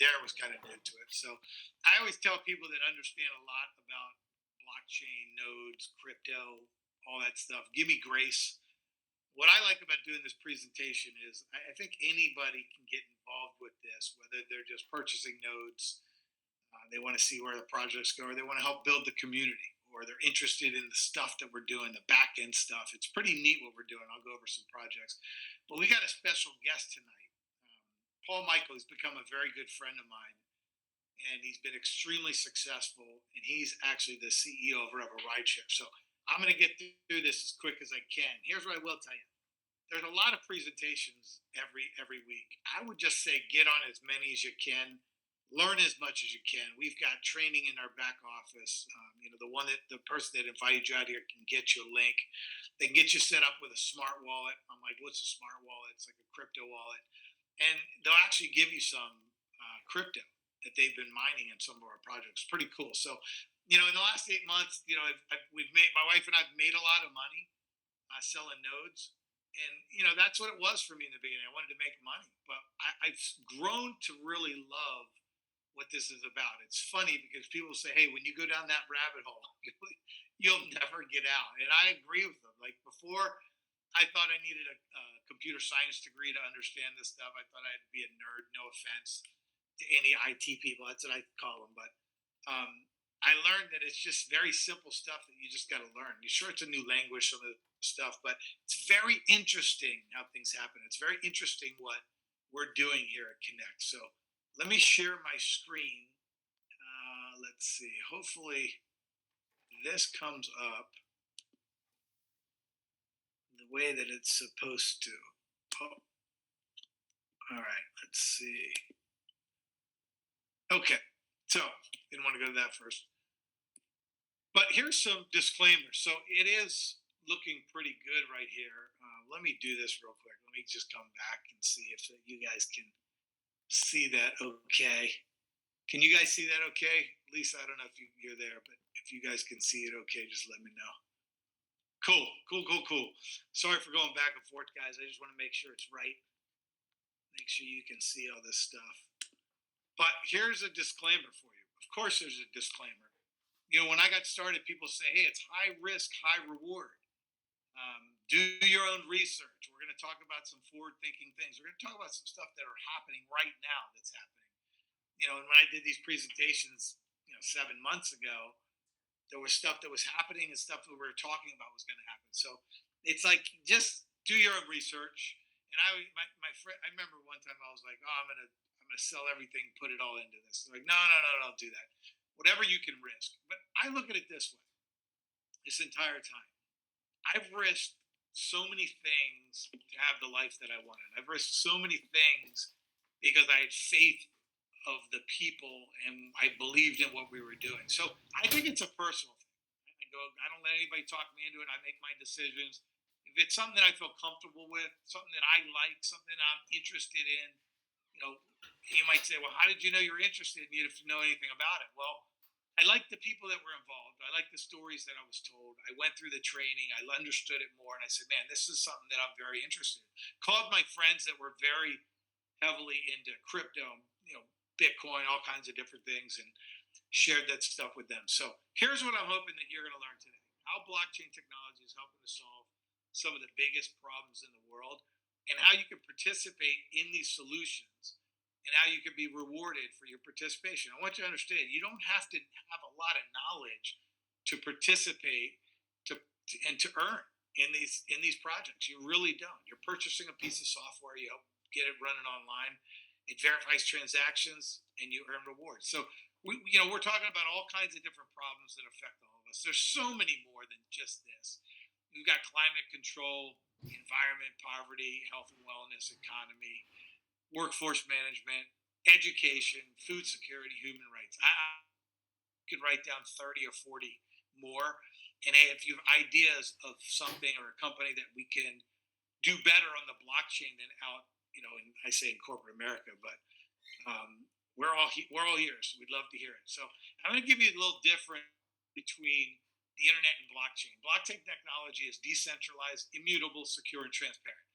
Darren was kind of new to it. So I always tell people that understand a lot about blockchain, nodes, crypto, all that stuff. Give me grace. What I like about doing this presentation is I think anybody can get involved with this, whether they're just purchasing nodes, they want to see where the projects go, or they want to help build the community, or they're interested in the stuff that we're doing, the back end stuff. It's pretty neat what we're doing. I'll go over some projects. But we got a special guest tonight. Paul Mikel has become a very good friend of mine, and he's been extremely successful, and he's actually the CEO of Revo Rideshare. So I'm going to get through this as quick as I can. Here's what I will tell you. There's a lot of presentations every week. I would just say get on as many as you can. Learn as much as you can. We've got training in our back office. The person that invited you out here can get you a link. They can get you set up with a smart wallet. I'm like, what's a smart wallet? It's like a crypto wallet. And they'll actually give you some crypto that they've been mining in some of our projects. Pretty cool. So, in the last 8 months, my wife and I've made a lot of money selling nodes. And, that's what it was for me in the beginning. I wanted to make money. But I've grown to really love what this is about. It's funny because people say, hey, when you go down that rabbit hole, you'll never get out. And I agree with them. Like before, I thought I needed a computer science degree to understand this stuff. I thought I'd be a nerd, no offense to any IT people. That's what I call them. But I learned that it's just very simple stuff that you just got to learn. Sure, it's a new language, some of the stuff, but it's very interesting how things happen. It's very interesting what we're doing here at Connect. So let me share my screen. Let's see. Hopefully this comes up the way that it's supposed to. Oh, all right. Let's see. Okay. So didn't want to go to that first. But here's some disclaimers. So it is looking pretty good right here. Let me do this real quick. Let me just come back and see if you guys can see that okay. Can you guys see that okay? At least I don't know if you're there, but if you guys can see it okay, just let me know. Cool. Sorry for going back and forth, guys. I just want to make sure it's right. Make sure you can see all this stuff. But here's a disclaimer for you. Of course there's a disclaimer. When I got started, people say, hey, it's high risk, high reward. Do your own research. We're going to talk about some forward-thinking things. We're going to talk about some stuff that are happening right now that's happening. And when I did these presentations, 7 months ago, there was stuff that was happening and stuff that we were talking about was going to happen. So it's like, just do your own research. And my friend, I remember one time I was like, oh, I'm going to sell everything, put it all into this. They're like, no, don't do that. Whatever you can risk. But I look at it this way. This entire time, I've risked so many things to have the life that I wanted. I've risked so many things because I had faith of the people and I believed in what we were doing. So I think it's a personal thing. I don't let anybody talk me into it. I make my decisions. If it's something that I feel comfortable with, something that I like, something that I'm interested in, you might say, well, how did you know you were interested and you didn't know anything about it? Well, I like the people that were involved. I like the stories that I was told. I went through the training. I understood it more. And I said, man, this is something that I'm very interested in. Called my friends that were very heavily into crypto, Bitcoin, all kinds of different things, and shared that stuff with them. So here's what I'm hoping that you're going to learn today. How blockchain technology is helping to solve some of the biggest problems in the world, and how you can participate in these solutions, and how you can be rewarded for your participation. I want you to understand, you don't have to have a lot of knowledge to participate and to earn in these projects. You really don't. You're purchasing a piece of software, you help get it running online, it verifies transactions, and you earn rewards. So we're talking about all kinds of different problems that affect all of us. There's so many more than just this. We've got climate control, environment, poverty, health and wellness, economy, workforce management, education, food security, human rights. I could write down 30 or 40 more. And hey, if you have ideas of something or a company that we can do better on the blockchain than out, I say in corporate America, but we're all ears. We'd love to hear it. So I'm going to give you a little different between the internet and blockchain. Blockchain technology is decentralized, immutable, secure, and transparent.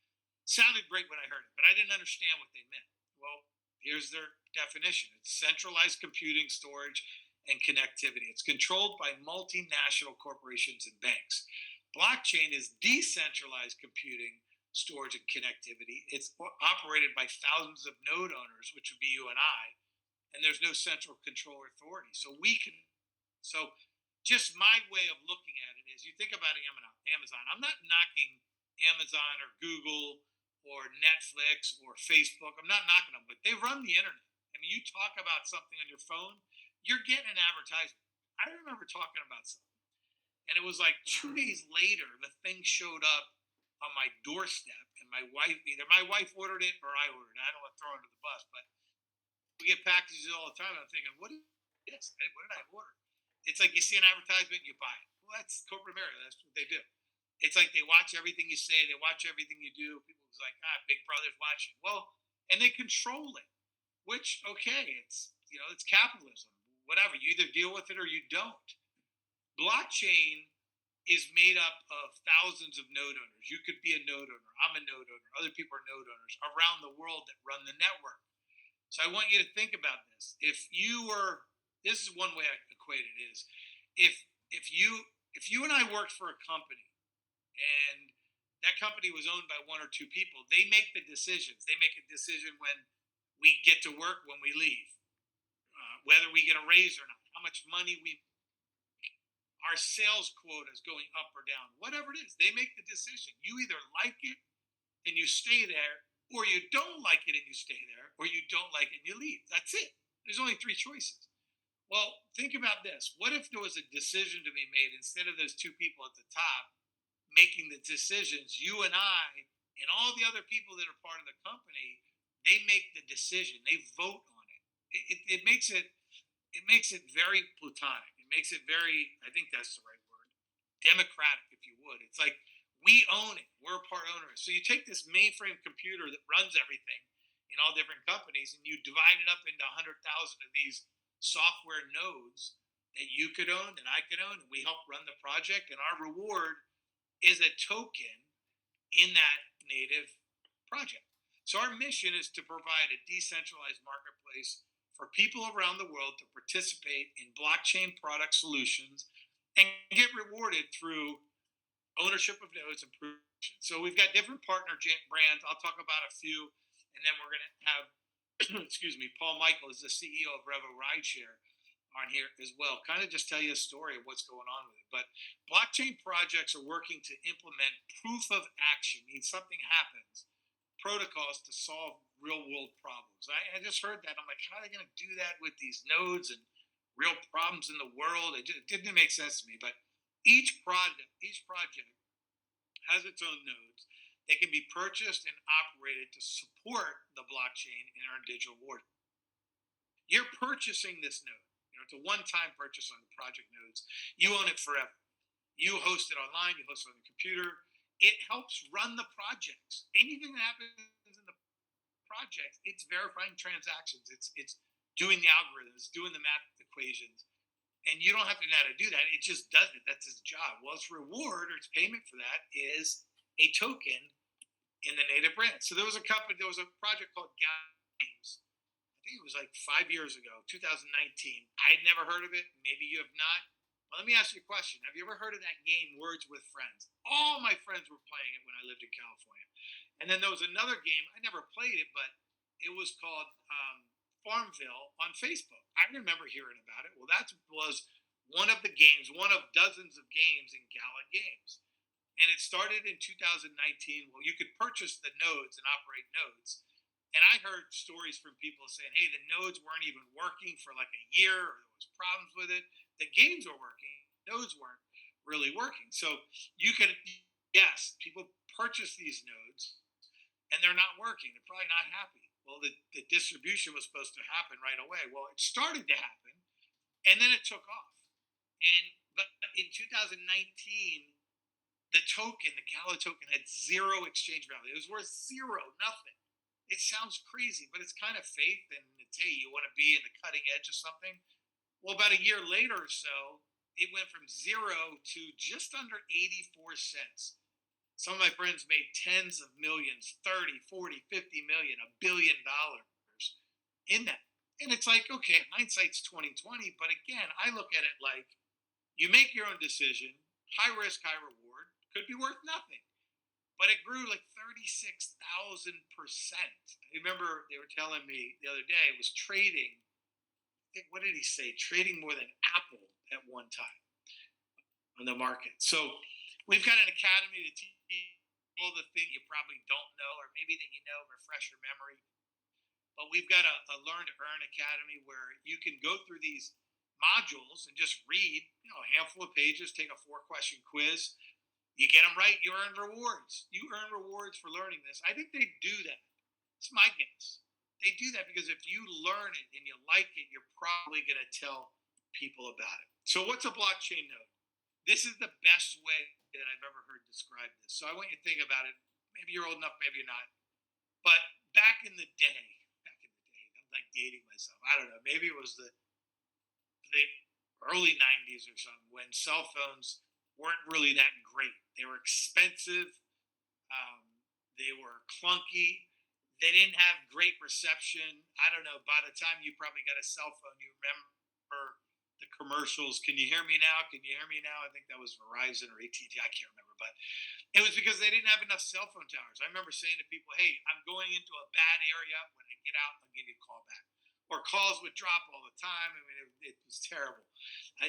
Sounded great when I heard it, but I didn't understand what they meant. Well, Here's their definition: it's centralized computing, storage, and connectivity. It's controlled by multinational corporations and banks. Blockchain is decentralized computing, storage, and connectivity. It's operated by thousands of node owners, which would be you and I, and there's no central control or authority. So just my way of looking at it is, you think about Amazon. I'm not knocking Amazon or Google or Netflix or Facebook. I'm not knocking them, but they run the internet. I mean, you talk about something on your phone, you're getting an advertisement. I remember talking about something, and it was like 2 days later, the thing showed up on my doorstep, and either my wife ordered it or I ordered it. I don't want to throw her under the bus, but we get packages all the time. I'm thinking, what is this? What did I order? It's like you see an advertisement, you buy it. Well, that's corporate America. That's what they do. It's like they watch everything you say, they watch everything you do. People's like, Big Brother's watching. Well, and they control it. Which, okay, it's capitalism. Whatever, you either deal with it or you don't. Blockchain is made up of thousands of node owners. You could be a node owner. I'm a node owner. Other people are node owners around the world that run the network. So I want you to think about this. This is one way I equate it is, if you and I worked for a company, and that company was owned by one or two people, they make the decisions. They make a decision when we get to work, when we leave, whether we get a raise or not, how much money our sales quota is going up or down, whatever it is, they make the decision. You either like it and you stay there, or you don't like it and you stay there, or you don't like it and you leave. That's it. There's only three choices. Well, think about this. What if there was a decision to be made, instead of those two people at the top making the decisions, you and I and all the other people that are part of the company, they make the decision. They vote on it. It makes it very plutonic. It makes it very, I think that's the right word, democratic, if you would. It's like we own it. We're a part owner. So you take this mainframe computer that runs everything in all different companies, and you divide it up into 100,000 of these software nodes that you could own, that I could own, and we help run the project. And our reward is a token in that native project. So our mission is to provide a decentralized marketplace for people around the world to participate in blockchain product solutions and get rewarded through ownership of nodes and proof. So we've got different partner brands. I'll talk about a few, and then we're going to have, excuse me, Paul Mikel is the CEO of Revo Rideshare on here as well. Kind of just tell you a story of what's going on with it. But blockchain projects are working to implement proof of action, means something happens, protocols to solve real world problems. I just heard that. I'm like, how are they going to do that with these nodes and real problems in the world? It didn't make sense to me. But each project has its own nodes. They can be purchased and operated to support the blockchain in our digital world. You're purchasing this node. It's a one-time purchase on the project nodes. You own it forever. You host it online. You host it on the computer. It helps run the projects. Anything that happens in the projects, it's verifying transactions. It's doing the algorithms, doing the math equations. And you don't have to know how to do that. It just does it. That's its job. Well, its reward or its payment for that is a token in the native brand. So there was a project called Gasemy. I think it was like 5 years ago, 2019. I'd never heard of it. Maybe you have not. Well, let me ask you a question. Have you ever heard of that game, Words with Friends? All my friends were playing it when I lived in California. And then there was another game. I never played it, but it was called Farmville on Facebook. I remember hearing about it. Well, that was one of the games, one of dozens of games in Gala Games. And it started in 2019. Well, you could purchase the nodes and operate nodes. And I heard stories from people saying, hey, the nodes weren't even working for like a year, or there was problems with it. The games were working, nodes weren't really working. So yes, people purchase these nodes and they're not working. They're probably not happy. Well, the distribution was supposed to happen right away. Well, it started to happen, and then it took off. But in 2019, the Gala token had zero exchange value. It was worth zero, nothing. It sounds crazy, but it's kind of faith, and it's, hey, you want to be in the cutting edge of something. Well, about a year later or so, it went from zero to just under 84 cents. Some of my friends made tens of millions, 30, 40, 50 million, $1 billion in that. And it's like, okay, hindsight's 2020, but again, I look at it like you make your own decision, high risk, high reward, could be worth nothing. But it grew like 36,000%. I remember they were telling me the other day it was trading. What did he say? Trading more than Apple at one time on the market. So we've got an academy to teach all the things you probably don't know, or maybe that you know, refresh your memory. But we've got a learn to earn academy where you can go through these modules and just read, a handful of pages, take a 4 question quiz. You get them right, you earn rewards. You earn rewards for learning this. I think they do that. It's my guess. They do that because if you learn it and you like it, you're probably going to tell people about it. So, what's a blockchain node? This is the best way that I've ever heard described this. So, I want you to think about it. Maybe you're old enough, maybe you're not. But back in the day, I'm like dating myself. I don't know. Maybe it was the early 90s or something when cell phones weren't really that great. They were expensive. They were clunky. They didn't have great reception. I don't know. By the time you probably got a cell phone, you remember the commercials. Can you hear me now? Can you hear me now? I think that was Verizon or AT&T. I can't remember, but it was because they didn't have enough cell phone towers. I remember saying to people, "Hey, I'm going into a bad area. When I get out, I'll give you a call back." Or calls would drop all the time. I mean, it was terrible.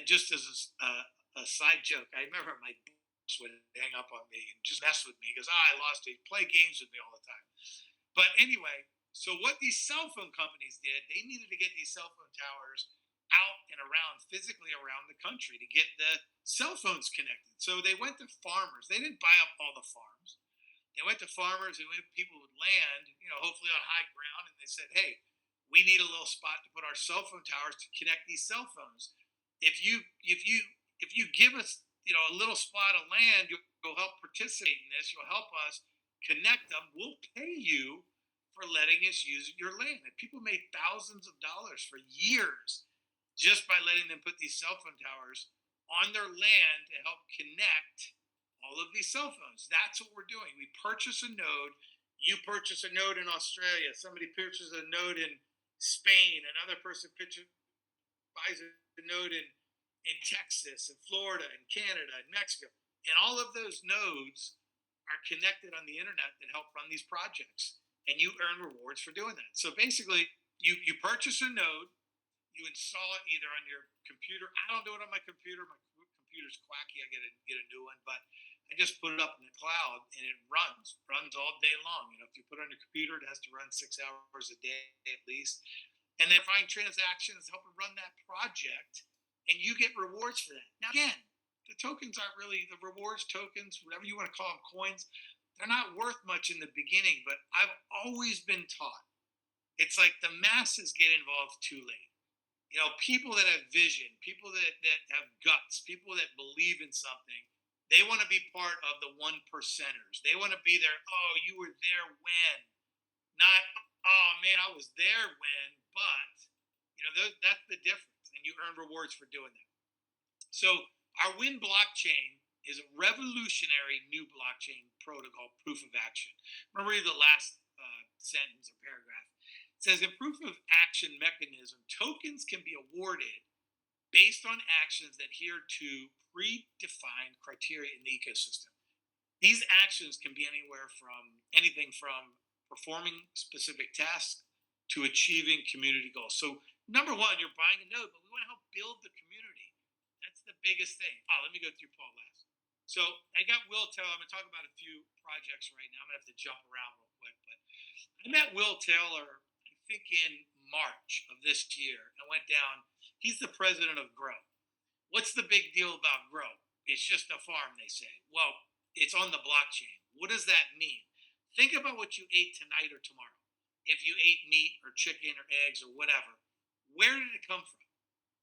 Just as a side joke, I remember my boss would hang up on me and just mess with me because I lost it. Play games with me all the time. But anyway, so what these cell phone companies did, they needed to get these cell phone towers out and around, physically around the country to get the cell phones connected. So they went to farmers. They didn't buy up all the farms. They went to farmers and went to people with land, hopefully on high ground, and they said, "Hey, we need a little spot to put our cell phone towers to connect these cell phones. If you give us, a little spot of land, you'll help participate in this. You'll help us connect them. We'll pay you for letting us use your land." And people made thousands of dollars for years just by letting them put these cell phone towers on their land to help connect all of these cell phones. That's what we're doing. We purchase a node. You purchase a node in Australia. Somebody purchases a node in Spain. Another person buys a node in Texas and Florida and Canada and Mexico. And all of those nodes are connected on the internet that help run these projects. And you earn rewards for doing that. So basically, you purchase a node, you install it either on your computer. I don't do it on my computer. My computer's quacky. I get a new one, but I just put it up in the cloud and it runs all day long. If you put it on your computer, it has to run 6 hours a day at least. And then find transactions, help it run that project, and you get rewards for that. Now, again, the tokens aren't really the rewards tokens, whatever you want to call them, coins. They're not worth much in the beginning, but I've always been taught it's like the masses get involved too late. People that have vision, people that have guts, people that believe in something, they want to be part of the 1%ers. They want to be there. Oh, you were there when, not, oh man, I was there when, but that's the difference. And you earn rewards for doing that. So our Win blockchain is a revolutionary new blockchain protocol, proof of action. Remember the last sentence or paragraph. It says, in proof of action mechanism, tokens can be awarded based on actions that adhere to predefined criteria in the ecosystem. These actions can be anything from performing specific tasks to achieving community goals. So number one, you're buying a node, but we want to help build the community. That's the biggest thing. Let me go through Paul last. So I got Will Taylor. I'm going to talk about a few projects right now. I'm going to have to jump around real quick, but I met Will Taylor, I think in March of this year. I went down. He's the president of Grow. What's the big deal about Grow? It's just a farm, they say. Well, it's on the blockchain. What does that mean? Think about what you ate tonight or tomorrow. If you ate meat or chicken or eggs or whatever, where did it come from?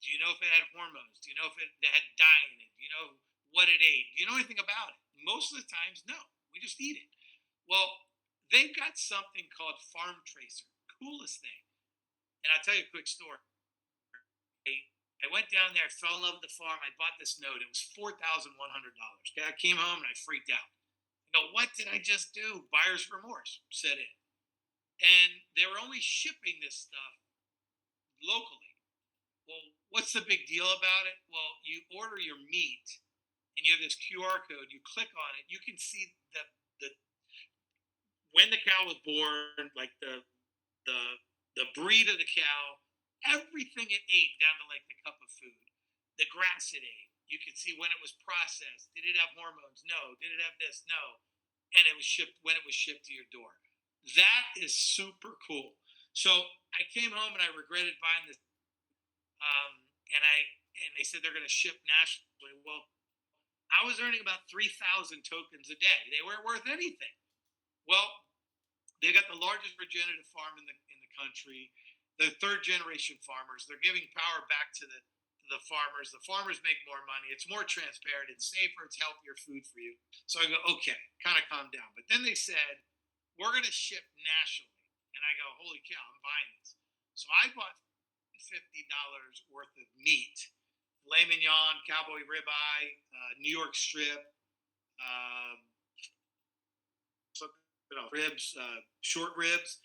Do you know if it had hormones? Do you know if it had dye in it? Do you know what it ate? Do you know anything about it? Most of the times, no. We just eat it. Well, they've got something called Farm Tracer. Coolest thing. And I'll tell you a quick story. I went down there, fell in love with the farm. I bought this node. It was $4,100. Okay, I came home and I freaked out. I go, what did I just do? Buyer's remorse set in. And they were only shipping this stuff locally. Well, what's the big deal about it? Well, you order your meat and you have this QR code. You click on it. You can see the when the cow was born, like the the breed of the cow, everything it ate down to like the cup of food, the grass it ate. You can see when it was processed. Did it have hormones? No. Did it have this? No. And it was shipped when it was shipped to your door. That is super cool. So I came home and I regretted buying this. And they said they're going to ship nationally. Well, I was earning about 3,000 tokens a day. They weren't worth anything. Well, they got the largest regenerative farm in the country. The third generation farmers. They're giving power back to the farmers. The farmers make more money. It's more transparent. It's safer. It's healthier food for you. So I go, okay, kind of calm down. But then they said, we're going to ship nationally. And I go, holy cow, I'm buying this. So I bought $50 worth of meat, filet mignon, cowboy ribeye, New York strip, um, ribs, short ribs,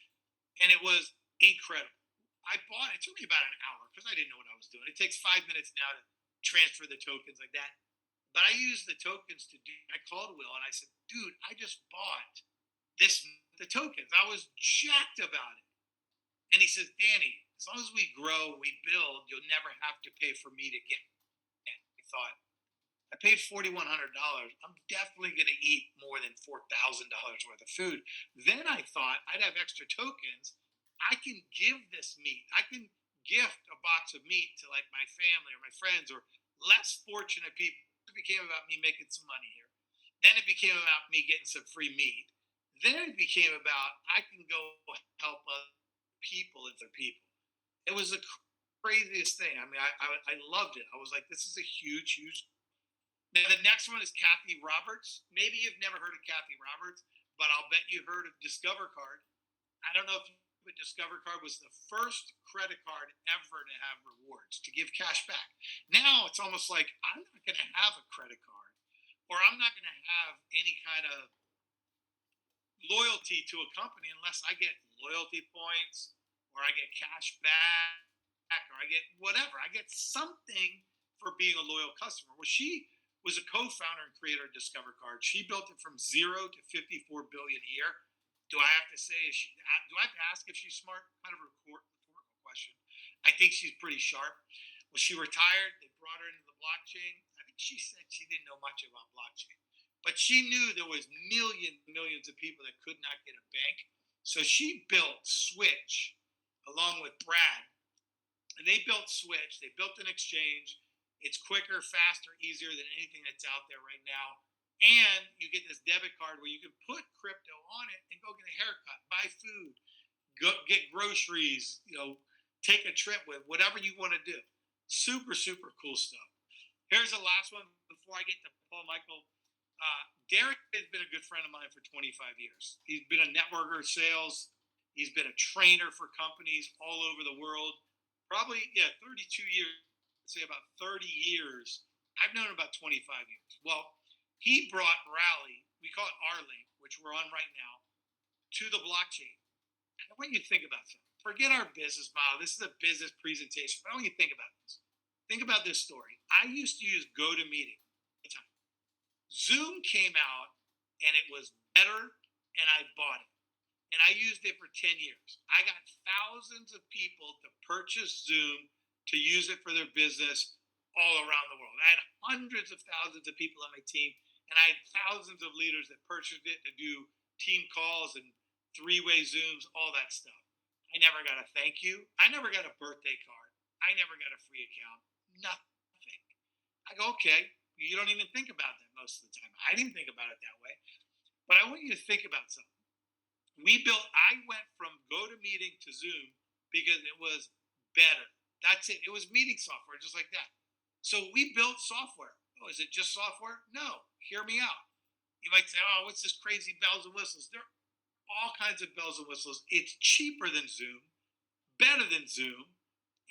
and it was incredible. I bought it. It took me about an hour because I didn't know what I was doing. It takes 5 minutes now to transfer the tokens like that. But I used the tokens to do. I called Will and I said, "Dude, I just bought the tokens. I was jacked about it." And he says, "Danny, as long as we grow, we build, you'll never have to pay for meat again." And I thought, I paid $4,100. I'm definitely going to eat more than $4,000 worth of food. Then I thought I'd have extra tokens. I can give this meat. I can gift a box of meat to like my family or my friends or less fortunate people. It became about me making some money here. Then it became about me getting some free meat. Then it became about I can go help other people and their people. It was the craziest thing. I mean, I loved it. I was like, this is a huge, huge. Now, the next one is Kathy Roberts. Maybe you've never heard of Kathy Roberts, but I'll bet you heard of Discover Card. I don't know if but Discover Card was the first credit card ever to have rewards, to give cash back. Now it's almost like I'm not going to have a credit card or I'm not going to have any kind of loyalty to a company unless I get loyalty points or I get cash back or I get whatever. I get something for being a loyal customer. Well, she was a co-founder and creator of Discover Card. She built it from 0 to 54 billion a year. Do I have to say? Do I have to ask if she's smart? Kind of a rhetorical question. I think she's pretty sharp. When she retired, they brought her into the blockchain. I think she said she didn't know much about blockchain, but she knew there was millions of people that could not get a bank. So she built Switch along with Brad, and they built Switch. They built an exchange. It's quicker, faster, easier than anything that's out there right now. And you get this debit card where you can put crypto on it and go get a haircut, buy food, go get groceries, take a trip with, whatever you want to do. Super, super cool stuff. Here's the last one before I get to Paul Michael. Derek has been a good friend of mine for 25 years. He's been a networker of sales. He's been a trainer for companies all over the world. Probably, 32 years, I'd say about 30 years. I've known him about 25 years. Well, he brought Rally, we call it R-Link, which we're on right now, to the blockchain. I want you to think about something. Forget our business model. This is a business presentation. But I want you to think about this. Think about this story. I used to use GoToMeeting. Zoom came out, and it was better, and I bought it. And I used it for 10 years. I got thousands of people to purchase Zoom to use it for their business all around the world. I had hundreds of thousands of people on my team, and I had thousands of leaders that purchased it to do team calls and three-way Zooms, all that stuff. I never got a thank you. I never got a birthday card. I never got a free account. Nothing. I go, okay, you don't even think about that most of the time. I didn't think about it that way. But I want you to think about something. I went from GoToMeeting to Zoom because it was better. That's it. It was meeting software, just like that. So we built software. Oh, is it just software? No. Hear me out. You might say, oh, what's this crazy bells and whistles? There are all kinds of bells and whistles. It's cheaper than Zoom, better than Zoom,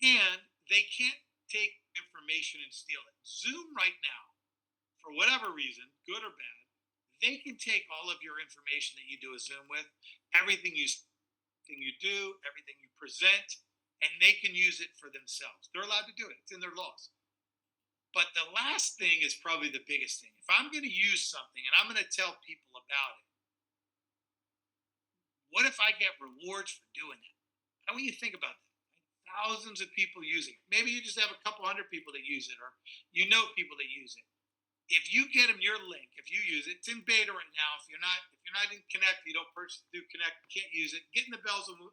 and they can't take information and steal it. Zoom right now, for whatever reason, good or bad, they can take all of your information that you do a Zoom with, everything you do, everything you present, and they can use it for themselves. They're allowed to do it. It's in their laws. But the last thing is probably the biggest thing. If I'm going to use something and I'm going to tell people about it, what if I get rewards for doing it? How do you think about that? Thousands of people using it. Maybe you just have a couple hundred people that use it, or people that use it. If you get them your link, if you use it, it's in beta right now. If you're not in Connect, you don't purchase through Connect, you can't use it. Getting the whistles,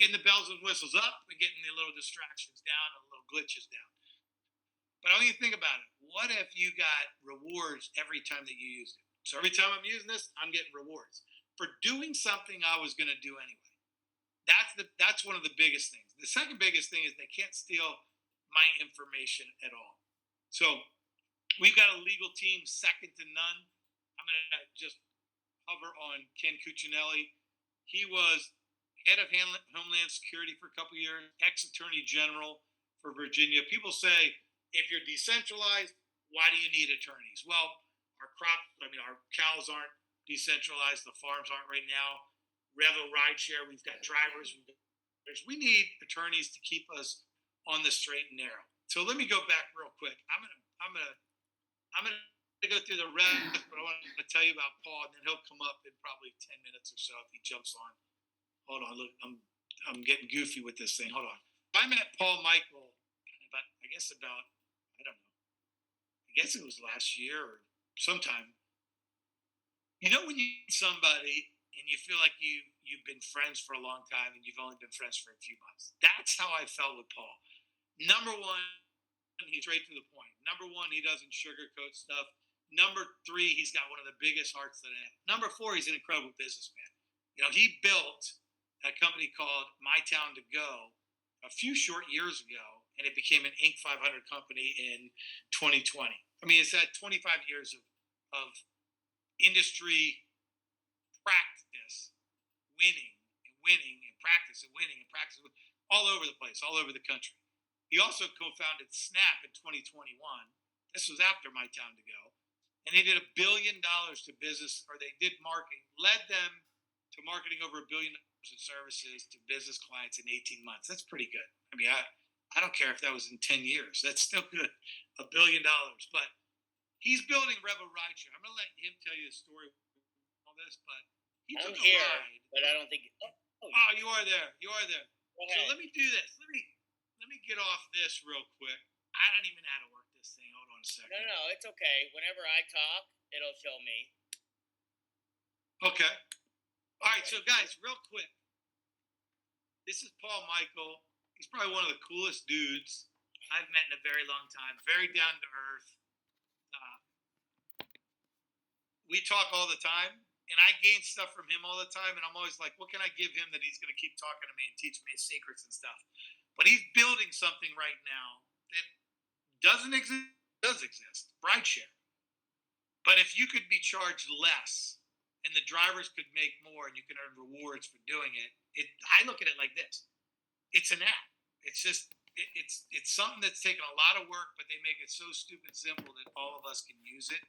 getting the bells and whistles up, and getting the little distractions down and the little glitches down. But I want you to think about it. What if you got rewards every time that you used it? So every time I'm using this, I'm getting rewards for doing something I was going to do anyway. That's one of the biggest things. The second biggest thing is they can't steal my information at all. So we've got a legal team second to none. I'm going to just hover on Ken Cuccinelli. He was head of Homeland Security for a couple of years, ex-attorney general for Virginia. People say, if you're decentralized, why do you need attorneys? Well, our cows aren't decentralized. The farms aren't right now. Revo Rideshare, we've got drivers. We need attorneys to keep us on the straight and narrow. So let me go back real quick. I'm gonna go through the rest, but I want to tell you about Paul, and then he'll come up in probably 10 minutes or so if he jumps on. Hold on, look, I'm getting goofy with this thing. Hold on. I met Paul Mikel about I don't know. I guess it was last year or sometime. When you meet somebody and you feel like you've been friends for a long time and you've only been friends for a few months. That's how I felt with Paul. Number one, he's straight to the point. Number one, he doesn't sugarcoat stuff. Number three, he's got one of the biggest hearts that I have. Number four, he's an incredible businessman. He built a company called My Town to Go a few short years ago, and it became an Inc. 500 company in 2020. It's had 25 years of industry practice, winning and practice and winning and practice all over the place, all over the country. He also co-founded Snap in 2021. This was after My Town to Go. And they did $1 billion to business, or they did marketing, led them to marketing over $1 billion in services to business clients in 18 months. That's pretty good. I don't care if that was in 10 years. That's still good. $1 billion. But he's building Revo Rideshare. I'm going to let him tell you the story of all this, but he took a ride. But I don't think. Oh, you are there. You are there. So let me do this. Let me get off this real quick. I don't even know how to work this thing. Hold on a second. No, it's okay. Whenever I talk, it'll show me. Okay. All right, so guys, real quick. This is Paul Mikel. He's probably one of the coolest dudes I've met in a very long time. Very down to earth. We talk all the time, and I gain stuff from him all the time, and I'm always like, what can I give him that he's going to keep talking to me and teach me his secrets and stuff? But he's building something right now that does exist, rideshare. But if you could be charged less and the drivers could make more and you can earn rewards for doing it, I look at it like this. It's an app. It's just, it's something that's taken a lot of work, but they make it so stupid simple that all of us can use it.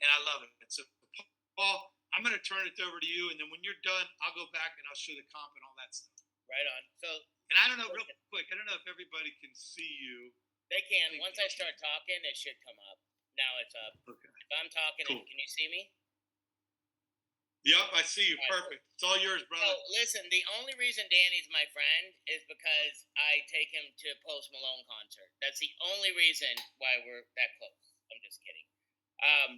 And I love it. So, Paul, I'm going to turn it over to you. And then when you're done, I'll go back and I'll show the comp and all that stuff. Right on. So, and I don't know, real quick, I don't know if everybody can see you. They can. Once I start talking, it should come up. Now it's up. Okay. If I'm talking, cool. Can you see me? Yep, I see you. All Perfect. Right. It's all yours, brother. So, listen, the only reason Danny's my friend is because I take him to Post Malone concert. That's the only reason why we're that close. I'm just kidding.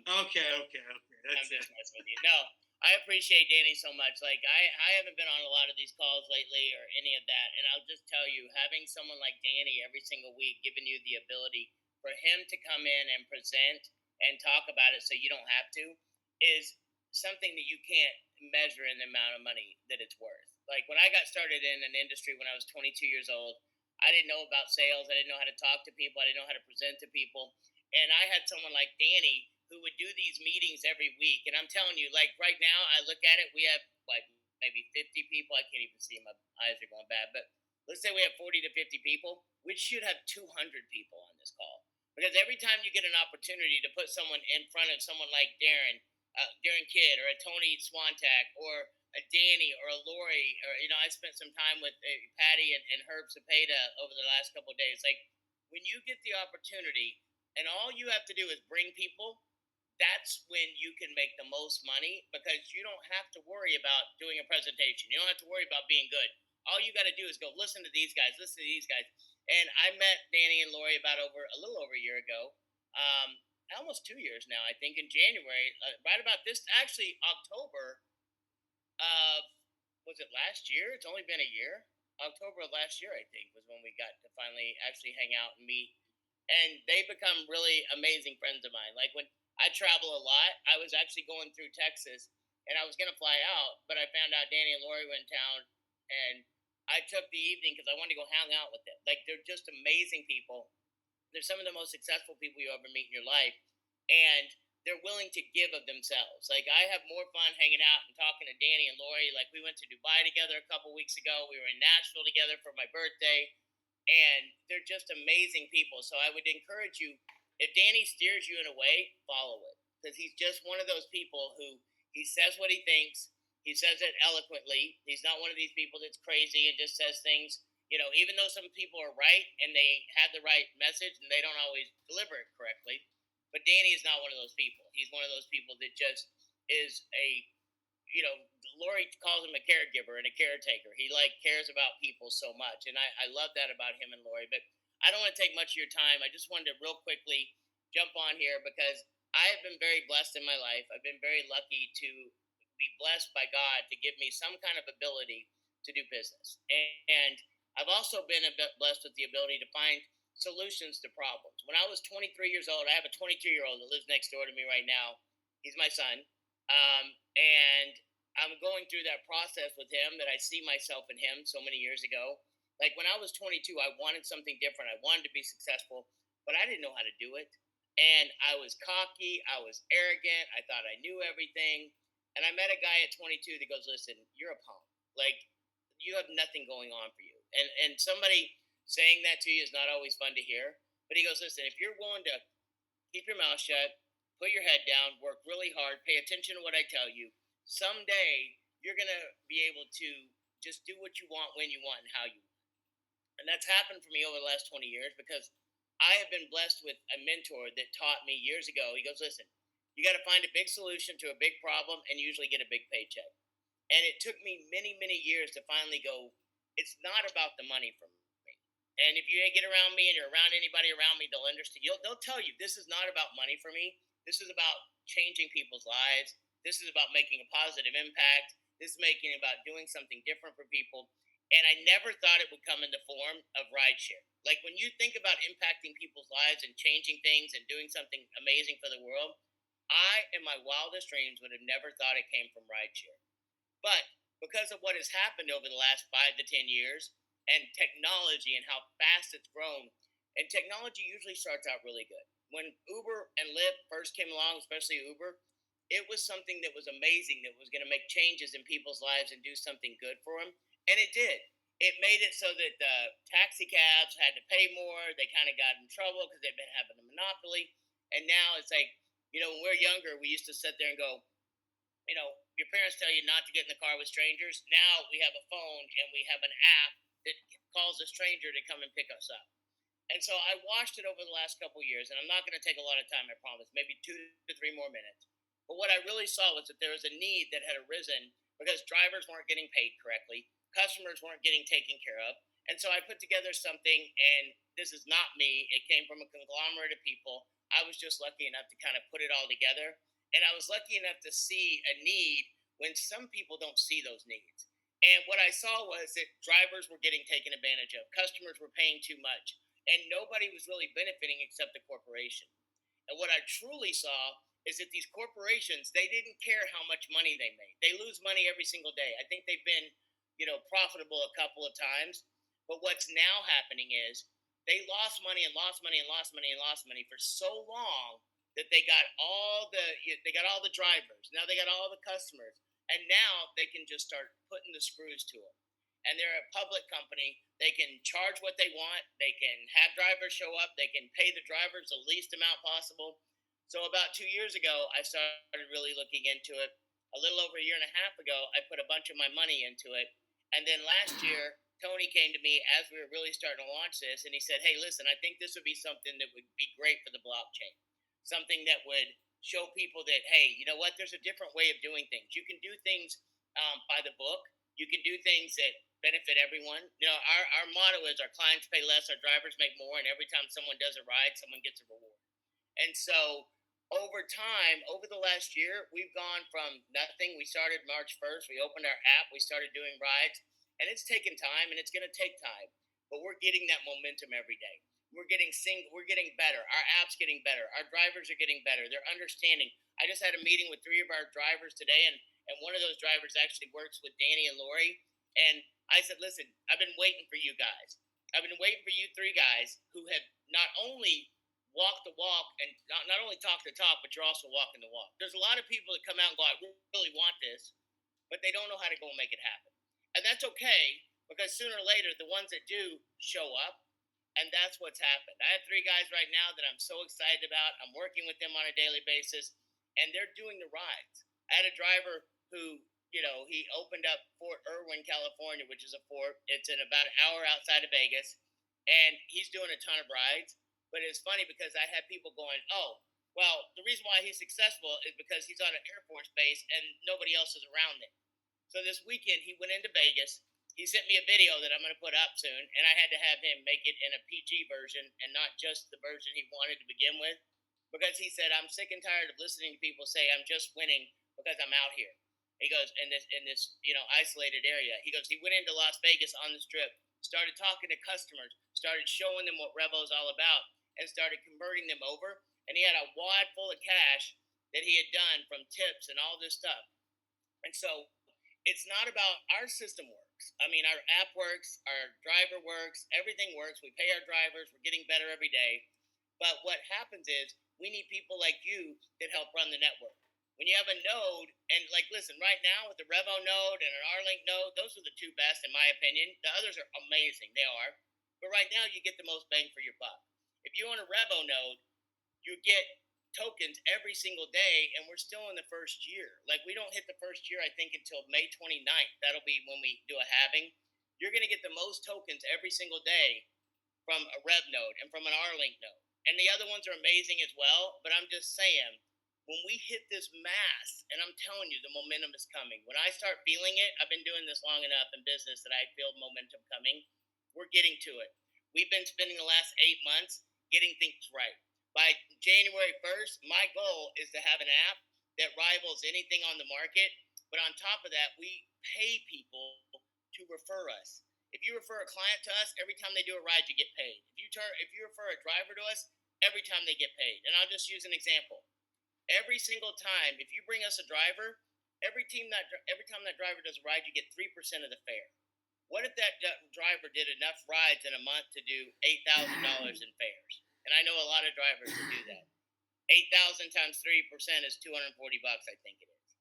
Okay. I'm just messing with you. No, I appreciate Danny so much. Like, I haven't been on a lot of these calls lately or any of that. And I'll just tell you, having someone like Danny every single week, giving you the ability for him to come in and present and talk about it so you don't have to, is something that you can't measure in the amount of money that it's worth. Like, when I got started in an industry when I was 22 years old, I didn't know about sales. I didn't know how to talk to people. I didn't know how to present to people. And I had someone like Danny who would do these meetings every week. And I'm telling you, like right now, I look at it, we have like maybe 50 people. I can't even see, my eyes are going bad. But let's say we have 40 to 50 people. We should have 200 people on this call. Because every time you get an opportunity to put someone in front of someone like Darren Kidd or a Tony Swantak or a a Danny or a Lori, or I spent some time with Patty and Herb Cepeda over the last couple of days. Like when you get the opportunity, and all you have to do is bring people, that's when you can make the most money because you don't have to worry about doing a presentation. You don't have to worry about being good. All you got to do is go listen to these guys, listen to these guys. And I met Danny and Lori about over a little over a year ago. Almost 2 years now, I think, in January, right about this, actually October of, was it last year? It's only been a year. October of last year, I think, was when we got to finally actually hang out and meet. And they become really amazing friends of mine. Like when I travel a lot, I was actually going through Texas and I was going to fly out, but I found out Danny and Lori were in town and I took the evening because I wanted to go hang out with them. Like they're just amazing people. They're some of the most successful people you ever meet in your life, and they're willing to give of themselves. Like I have more fun hanging out and talking to Danny and Lori. Like we went to Dubai together a couple weeks ago. We were in Nashville together for my birthday, and they're just amazing people. So I would encourage you, if Danny steers you in a way, follow it because he's just one of those people who he says what he thinks. He says it eloquently. He's not one of these people that's crazy and just says things. Even though some people are right and they have the right message and they don't always deliver it correctly, but Danny is not one of those people. He's one of those people that just is Lori calls him a caregiver and a caretaker. He like cares about people so much. And I love that about him and Lori. But I don't want to take much of your time. I just wanted to real quickly jump on here because I have been very blessed in my life. I've been very lucky to be blessed by God to give me some kind of ability to do business. And I've also been a bit blessed with the ability to find solutions to problems. When I was 23 years old, I have a 22-year-old that lives next door to me right now. He's my son. And I'm going through that process with him that I see myself in him so many years ago. Like when I was 22, I wanted something different. I wanted to be successful, but I didn't know how to do it. And I was cocky. I was arrogant. I thought I knew everything. And I met a guy at 22 that goes, "Listen, you're a punk. Like you have nothing going on for you." And somebody saying that to you is not always fun to hear. But he goes, "Listen, if you're willing to keep your mouth shut, put your head down, work really hard, pay attention to what I tell you, someday you're going to be able to just do what you want, when you want, and how you want." And that's happened for me over the last 20 years because I have been blessed with a mentor that taught me years ago. He goes, "Listen, you got to find a big solution to a big problem and usually get a big paycheck." And it took me many, many years to finally go, it's not about the money for me. And if you get around me and you're around anybody around me, they'll understand. They'll tell you this is not about money for me. This is about changing people's lives. This is about making a positive impact. This is making about doing something different for people. And I never thought it would come in the form of rideshare. Like when you think about impacting people's lives and changing things and doing something amazing for the world, I, in my wildest dreams, would have never thought it came from rideshare. But because of what has happened over the last 5 to 10 years and technology and how fast it's grown, and technology usually starts out really good. When Uber and Lyft first came along, especially Uber, it was something that was amazing that was going to make changes in people's lives and do something good for them. And it did. It made it so that the taxi cabs had to pay more. They kind of got in trouble because they've been having a monopoly. And now it's like, when we're younger, we used to sit there and go, your parents tell you not to get in the car with strangers. Now we have a phone and we have an app that calls a stranger to come and pick us up. And so I watched it over the last couple of years, and I'm not going to take a lot of time, I promise, maybe 2 to 3 more minutes. But what I really saw was that there was a need that had arisen because drivers weren't getting paid correctly, customers weren't getting taken care of. And so I put together something, and this is not me, it came from a conglomerate of people. I was just lucky enough to kind of put it all together. And I was lucky enough to see a need when some people don't see those needs. And what I saw was that drivers were getting taken advantage of, customers were paying too much, and nobody was really benefiting except the corporation. And what I truly saw is that these corporations, they didn't care how much money they made. They lose money every single day. I think they've been, profitable a couple of times. But what's now happening is they lost money and lost money and lost money and lost money for so long that they got all the drivers. Now they got all the customers. And now they can just start putting the screws to them. And they're a public company. They can charge what they want. They can have drivers show up. They can pay the drivers the least amount possible. So about 2 years ago, I started really looking into it. A little over a year and a half ago, I put a bunch of my money into it. And then last year, Tony came to me as we were really starting to launch this, and he said, "Hey, listen, I think this would be something that would be great for the blockchain. Something that would show people that, hey, you know what? There's a different way of doing things. You can do things by the book. You can do things that benefit everyone. You know, our motto is our clients pay less, our drivers make more, and every time someone does a ride, someone gets a reward. And so over time, over the last year, we've gone from nothing. We started March 1st. We opened our app. We started doing rides. And it's taken time and it's going to take time. But we're getting that momentum every day. We're getting better. Our app's getting better. Our drivers are getting better. They're understanding. I just had a meeting with three of our drivers today, and one of those drivers actually works with Danny and Lori. And I said, listen, I've been waiting for you guys. I've been waiting for you three guys who have not only walk the walk and not only talk the talk, but you're also walking the walk. There's a lot of people that come out and go, I really want this, but they don't know how to go and make it happen. And that's okay because sooner or later, the ones that do show up, and that's what's happened. I have three guys right now that I'm so excited about. I'm working with them on a daily basis, and they're doing the rides. I had a driver who, he opened up Fort Irwin, California, which is a fort. It's in about an hour outside of Vegas, and he's doing a ton of rides. But it's funny because I had people going, oh, well, the reason why he's successful is because he's on an Air Force base and nobody else is around him. So this weekend he went into Vegas. He sent me a video that I'm going to put up soon, and I had to have him make it in a PG version and not just the version he wanted to begin with, because he said, "I'm sick and tired of listening to people say I'm just winning because I'm out here." He goes, in this isolated area. He goes, he went into Las Vegas on the strip, started talking to customers, started showing them what Revo is all about, and started converting them over. And he had a wad full of cash that he had done from tips and all this stuff. And so it's not about our system works. I mean, our app works, our driver works, everything works. We pay our drivers, we're getting better every day. But what happens is we need people like you that help run the network. When you have a node, and like, listen, right now with the Revo node and an R-Link node, those are the two best in my opinion. The others are amazing, they are. But right now, you get the most bang for your buck. If you own a Revo node, you get tokens every single day, and we're still in the first year. Like, we don't hit the first year, I think, until May 29th. That'll be when we do a halving. You're going to get the most tokens every single day from a Rev node and from an R-Link node. And the other ones are amazing as well, but I'm just saying, when we hit this mass, and I'm telling you, the momentum is coming. When I start feeling it, I've been doing this long enough in business that I feel momentum coming. We're getting to it. We've been spending the last 8 months getting things right. By January 1st, my goal is to have an app that rivals anything on the market. But on top of that, we pay people to refer us. If you refer a client to us, every time they do a ride, you get paid. If you refer a driver to us, every time they get paid. And I'll just use an example. Every single time, if you bring us a driver, every time that driver does a ride, you get 3% of the fare. What if that driver did enough rides in a month to do $8,000 in fares? And I know a lot of drivers that do that. 8,000 times 3% is $240, I think it is.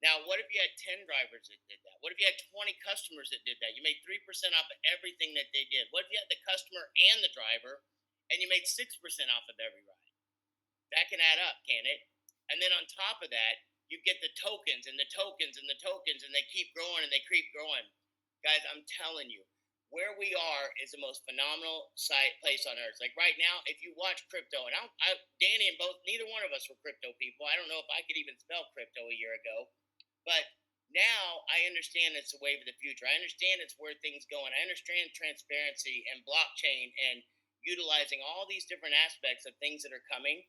Now, what if you had 10 drivers that did that? What if you had 20 customers that did that? You made 3% off of everything that they did. What if you had the customer and the driver, and you made 6% off of every ride? That can add up, can it? And then on top of that, you get the tokens and the tokens and the tokens, and they keep growing and they keep growing. Guys, I'm telling you, where we are is the most phenomenal place on earth. Like right now, if you watch crypto, and Danny and neither one of us were crypto people. I don't know if I could even spell crypto a year ago, but now I understand it's the wave of the future. I understand it's where things go, and I understand transparency and blockchain and utilizing all these different aspects of things that are coming.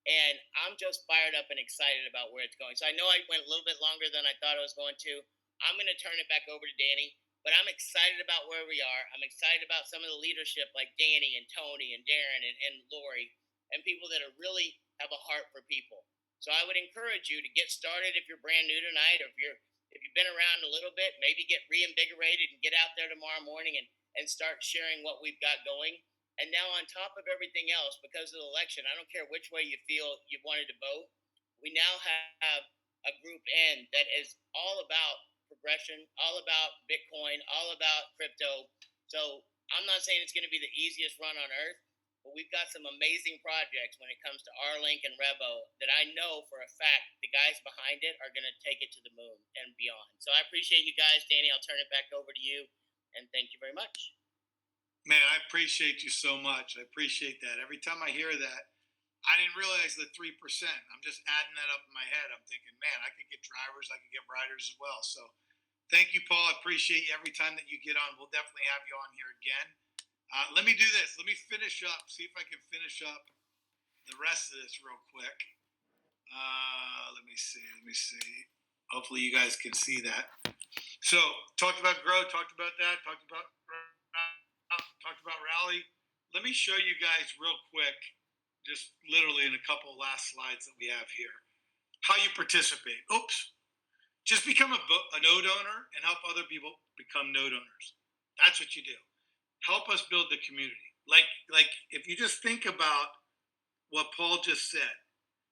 And I'm just fired up and excited about where it's going. So I know I went a little bit longer than I thought I was going to. I'm going to turn it back over to Danny, but I'm excited about where we are. I'm excited about some of the leadership like Danny and Tony and Darren and Lori, and people that are really have a heart for people. So I would encourage you to get started if you're brand new tonight, or if you've been around a little bit, maybe get reinvigorated and get out there tomorrow morning and start sharing what we've got going. And now, on top of everything else, because of the election, I don't care which way you feel you wanted to vote, we now have a group in that is all about progression, all about Bitcoin, all about crypto. So I'm not saying it's going to be the easiest run on earth, but we've got some amazing projects when it comes to R-Link and Revo that I know for a fact the guys behind it are going to take it to the moon and beyond. So I appreciate you guys. Danny, I'll turn it back over to you. And thank you very much. Man, I appreciate you so much. I appreciate that. Every time I hear that, I didn't realize the 3%. I'm just adding that up in my head. I'm thinking, man, I could get drivers, I could get riders as well. So thank you, Paul. I appreciate you every time that you get on. We'll definitely have you on here again. Let me do this. Let me finish up. See if I can finish up the rest of this real quick. Let me see. Let me see. Hopefully, you guys can see that. So, talked about grow. Talked about that. Talked about rally. Let me show you guys real quick, just literally in a couple last slides that we have here, how you participate. Oops. Just become a node owner and help other people become node owners. That's what you do. Help us build the community. Like if you just think about what Paul just said,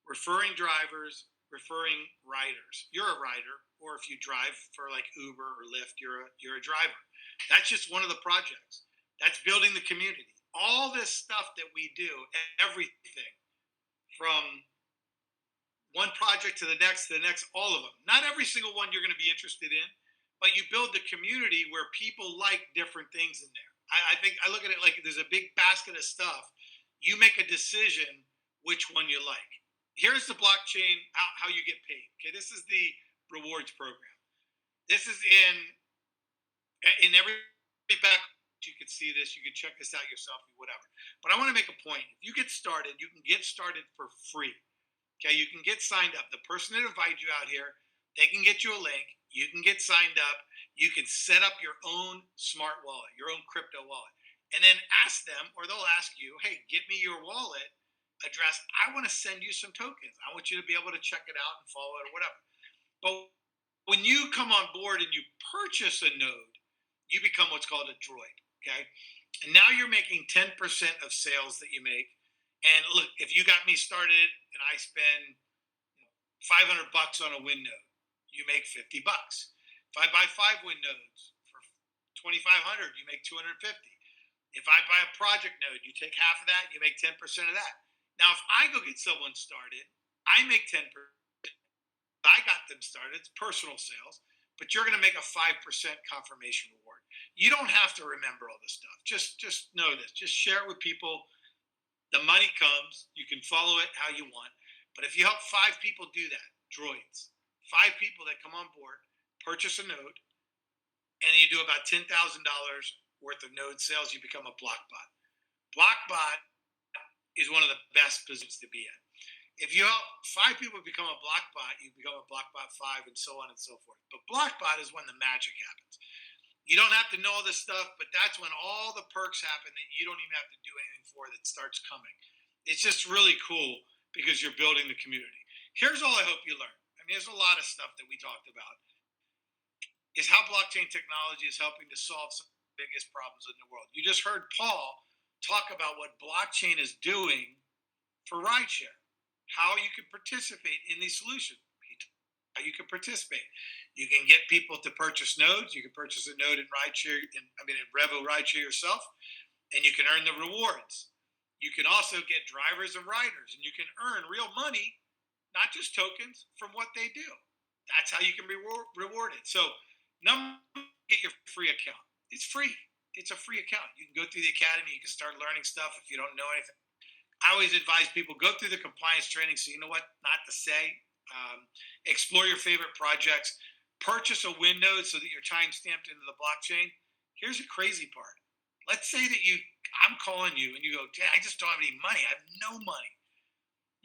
referring drivers, referring riders. You're a rider, or if you drive for like Uber or Lyft, you're a driver. That's just one of the projects. That's building the community. All this stuff that we do, everything from one project to the next, all of them. Not every single one you're going to be interested in, but you build the community where people like different things in there. I think I look at it like there's a big basket of stuff. You make a decision which one you like. Here's the blockchain, how you get paid. Okay, this is the rewards program. This is in every back. You can see this. You can check this out yourself, whatever. But I want to make a point. If you get started, you can get started for free. Okay, you can get signed up. The person that invited you out here, they can get you a link. You can get signed up. You can set up your own smart wallet, your own crypto wallet, and then ask them, or they'll ask you, "Hey, get me your wallet address. I want to send you some tokens. I want you to be able to check it out and follow it or whatever." But when you come on board and you purchase a node, you become what's called a droid. Okay, and now you're making 10% of sales that you make. And look, if you got me started and I spend $500 on a wind node, you make $50. If I buy 5 wind nodes for 2,500, you make 250. If I buy a project node, you take half of that, you make 10% of that. Now, if I go get someone started, I make 10%. I got them started. It's personal sales, but you're going to make a 5% confirmation reward. You don't have to remember all this stuff. Just know this. Just share it with people. The money comes. You can follow it how you want. But if you help 5 people do that, droids, 5 people that come on board, purchase a node, and you do about $10,000 worth of node sales, you become a blockbot. Blockbot is one of the best positions to be in. If you help 5 people become a blockbot, you become a blockbot 5, and so on and so forth. But blockbot is when the magic happens. You don't have to know all this stuff, but that's when all the perks happen that you don't even have to do anything for that starts coming. It's just really cool because you're building the community. Here's all I hope you learn. I mean, there's a lot of stuff that we talked about. Is how blockchain technology is helping to solve some of the biggest problems in the world. You just heard Paul talk about what blockchain is doing for rideshare, how you can participate in these solutions. How you can participate. You can get people to purchase nodes. You can purchase a node in Revo Rideshare yourself, and you can earn the rewards. You can also get drivers and riders, and you can earn real money, not just tokens, from what they do. That's how you can be rewarded. So, get your free account. It's free. It's a free account. You can go through the academy. You can start learning stuff if you don't know anything. I always advise people go through the compliance training so you know what not to say. Explore your favorite projects. Purchase a window so that you're time stamped into the blockchain. Here's the crazy part. Let's say that I'm calling you and you go, I just don't have any money. I have no money.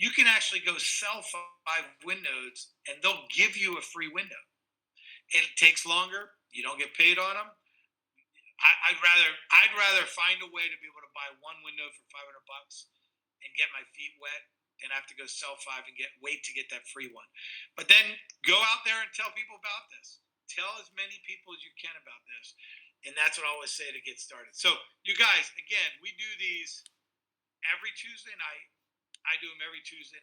You can actually go sell 5 windows and they'll give you a free window. It takes longer. You don't get paid on them. I'd rather find a way to be able to buy one window for $500 and get my feet wet and have to go sell 5 and wait to get that free one. But then go out there and tell people about this. Tell as many people as you can about this. And that's what I always say to get started. So you guys, again, we do these every Tuesday night. I do them every Tuesday night.